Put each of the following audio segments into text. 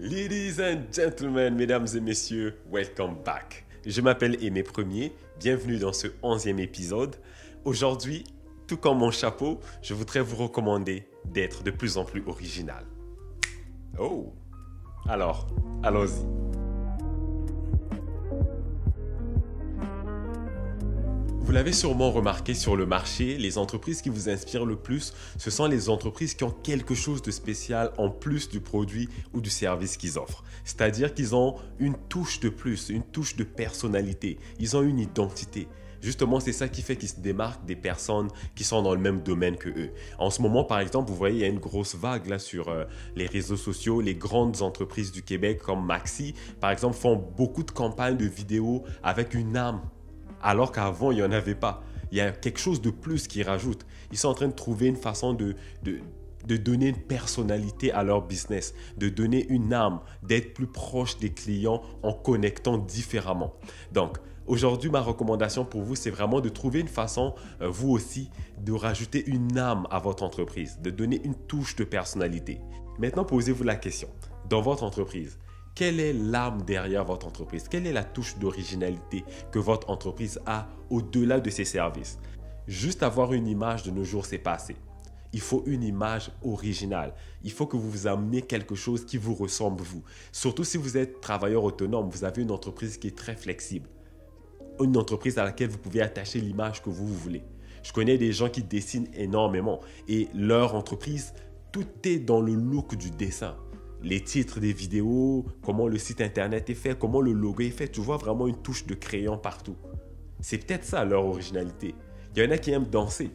Ladies and gentlemen, mesdames et messieurs, welcome back. Je m'appelle Aimé Premier, bienvenue dans ce 11e épisode. Aujourd'hui, tout comme mon chapeau, je voudrais vous recommander d'être de plus en plus original. Oh, alors, allons-y. Vous l'avez sûrement remarqué sur le marché, les entreprises qui vous inspirent le plus, ce sont les entreprises qui ont quelque chose de spécial en plus du produit ou du service qu'ils offrent. C'est-à-dire qu'ils ont une touche de plus, une touche de personnalité, ils ont une identité. Justement, c'est ça qui fait qu'ils se démarquent des personnes qui sont dans le même domaine que eux. En ce moment, par exemple, vous voyez, il y a une grosse vague là sur les réseaux sociaux. Les grandes entreprises du Québec comme Maxi, par exemple, font beaucoup de campagnes de vidéos avec une âme. Alors qu'avant, il n'y en avait pas. Il y a quelque chose de plus qu'ils rajoutent. Ils sont en train de trouver une façon de donner une personnalité à leur business, de donner une âme, d'être plus proche des clients en connectant différemment. Donc, aujourd'hui, ma recommandation pour vous, c'est vraiment de trouver une façon, vous aussi, de rajouter une âme à votre entreprise, de donner une touche de personnalité. Maintenant, posez-vous la question. Dans votre entreprise, quelle est l'âme derrière votre entreprise? Quelle est la touche d'originalité que votre entreprise a au-delà de ses services? Juste avoir une image de nos jours, c'est pas assez. Il faut une image originale. Il faut que vous vous ameniez quelque chose qui vous ressemble, vous. Surtout si vous êtes travailleur autonome, vous avez une entreprise qui est très flexible. Une entreprise à laquelle vous pouvez attacher l'image que vous voulez. Je connais des gens qui dessinent énormément et leur entreprise, tout est dans le look du dessin. Les titres des vidéos, comment le site internet est fait, comment le logo est fait. Tu vois vraiment une touche de crayon partout. C'est peut-être ça leur originalité. Il y en a qui aiment danser.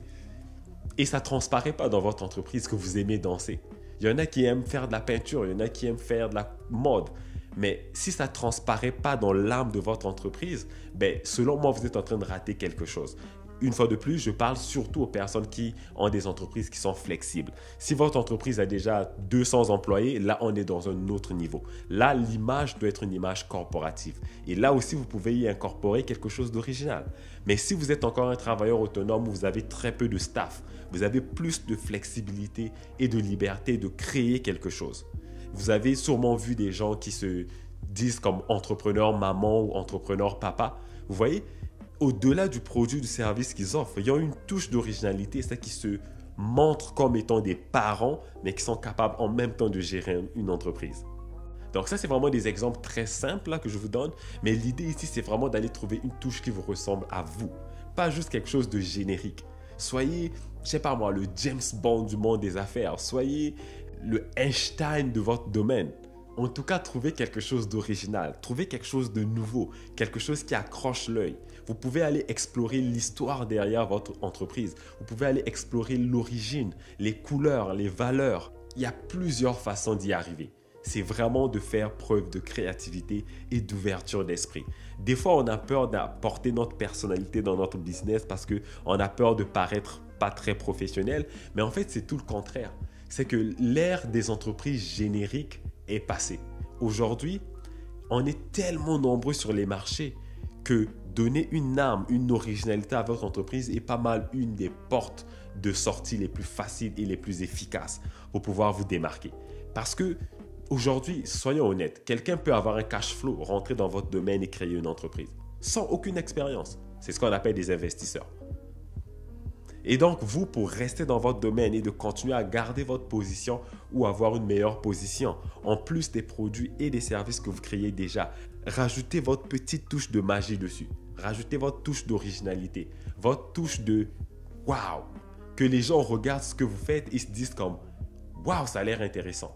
Et ça ne transparaît pas dans votre entreprise que vous aimez danser. Il y en a qui aiment faire de la peinture, il y en a qui aiment faire de la mode. Mais si ça ne transparaît pas dans l'âme de votre entreprise, selon moi, vous êtes en train de rater quelque chose. Une fois de plus, je parle surtout aux personnes qui ont des entreprises qui sont flexibles. Si votre entreprise a déjà 200 employés, là, on est dans un autre niveau. Là, l'image doit être une image corporative. Et là aussi, vous pouvez y incorporer quelque chose d'original. Mais si vous êtes encore un travailleur autonome, vous avez très peu de staff, vous avez plus de flexibilité et de liberté de créer quelque chose. Vous avez sûrement vu des gens qui se disent comme entrepreneur maman ou entrepreneur papa. Vous voyez, au-delà du produit ou du service qu'ils offrent, il y a une touche d'originalité, c'est qui se montrent comme étant des parents, mais qui sont capables en même temps de gérer une entreprise. Donc ça, c'est vraiment des exemples très simples là, que je vous donne, mais l'idée ici, c'est vraiment d'aller trouver une touche qui vous ressemble à vous, pas juste quelque chose de générique. Soyez, je sais pas moi, le James Bond du monde des affaires, soyez le Einstein de votre domaine. En tout cas, trouvez quelque chose d'original, trouvez quelque chose de nouveau, quelque chose qui accroche l'œil. Vous pouvez aller explorer l'histoire derrière votre entreprise. Vous pouvez aller explorer l'origine, les couleurs, les valeurs. Il y a plusieurs façons d'y arriver. C'est vraiment de faire preuve de créativité et d'ouverture d'esprit. Des fois, on a peur d'apporter notre personnalité dans notre business parce qu'on a peur de paraître pas très professionnel. Mais en fait, c'est tout le contraire. C'est que l'ère des entreprises génériques est passée. Aujourd'hui, on est tellement nombreux sur les marchés que donner une âme, une originalité à votre entreprise est pas mal une des portes de sortie les plus faciles et les plus efficaces pour pouvoir vous démarquer. Parce que aujourd'hui, soyons honnêtes, quelqu'un peut avoir un cash flow, rentrer dans votre domaine et créer une entreprise sans aucune expérience. C'est ce qu'on appelle des investisseurs. Et donc, vous, pour rester dans votre domaine et de continuer à garder votre position ou avoir une meilleure position, en plus des produits et des services que vous créez déjà, rajoutez votre petite touche de magie dessus. Rajoutez votre touche d'originalité, votre touche de « wow ». Que les gens regardent ce que vous faites et se disent comme « wow, ça a l'air intéressant ».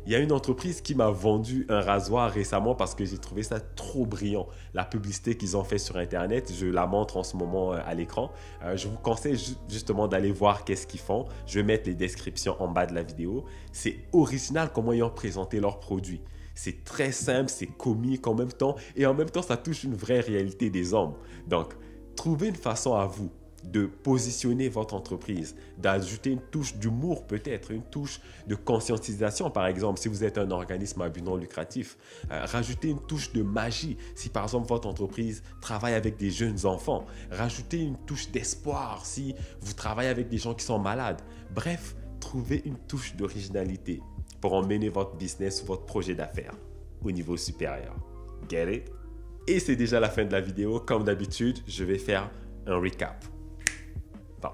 Il y a une entreprise qui m'a vendu un rasoir récemment parce que j'ai trouvé ça trop brillant. La publicité qu'ils ont fait sur Internet, je la montre en ce moment à l'écran. Je vous conseille justement d'aller voir qu'est-ce qu'ils font. Je vais mettre les descriptions en bas de la vidéo. C'est original comment ils ont présenté leurs produits. C'est très simple, c'est comique en même temps et en même temps, ça touche une vraie réalité des hommes. Donc, trouvez une façon à vous de positionner votre entreprise, d'ajouter une touche d'humour peut-être, une touche de conscientisation par exemple si vous êtes un organisme à but non lucratif, rajouter une touche de magie si par exemple votre entreprise travaille avec des jeunes enfants, rajouter une touche d'espoir si vous travaillez avec des gens qui sont malades. Bref, trouvez une touche d'originalité. pour emmener votre business ou votre projet d'affaires au niveau supérieur. Get it? Et c'est déjà la fin de la vidéo. Comme d'habitude, je vais faire un recap. Bon.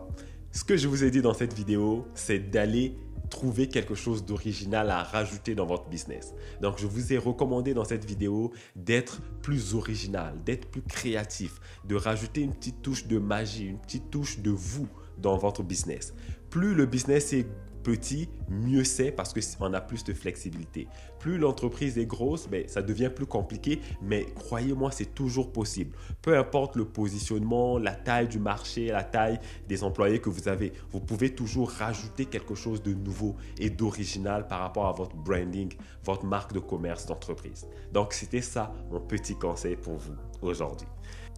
Ce que je vous ai dit dans cette vidéo, c'est d'aller trouver quelque chose d'original à rajouter dans votre business. Donc, je vous ai recommandé dans cette vidéo d'être plus original, d'être plus créatif, de rajouter une petite touche de magie, une petite touche de vous dans votre business. Plus le business est petit, mieux c'est parce qu'on a plus de flexibilité. Plus l'entreprise est grosse, ça devient plus compliqué, mais croyez-moi, c'est toujours possible. Peu importe le positionnement, la taille du marché, la taille des employés que vous avez, vous pouvez toujours rajouter quelque chose de nouveau et d'original par rapport à votre branding, votre marque de commerce d'entreprise. Donc, c'était ça mon petit conseil pour vous aujourd'hui.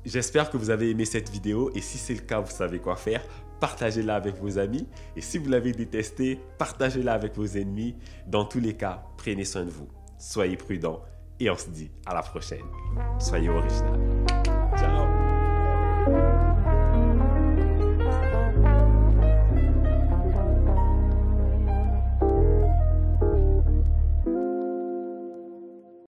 J'espère que vous avez aimé cette vidéo et si c'est le cas, vous savez quoi faire. Partagez-la avec vos amis et si vous l'avez détesté, partagez-la avec vos ennemis. Dans tous les cas, prenez soin de vous. Soyez prudents et on se dit à la prochaine. Soyez original. Ciao!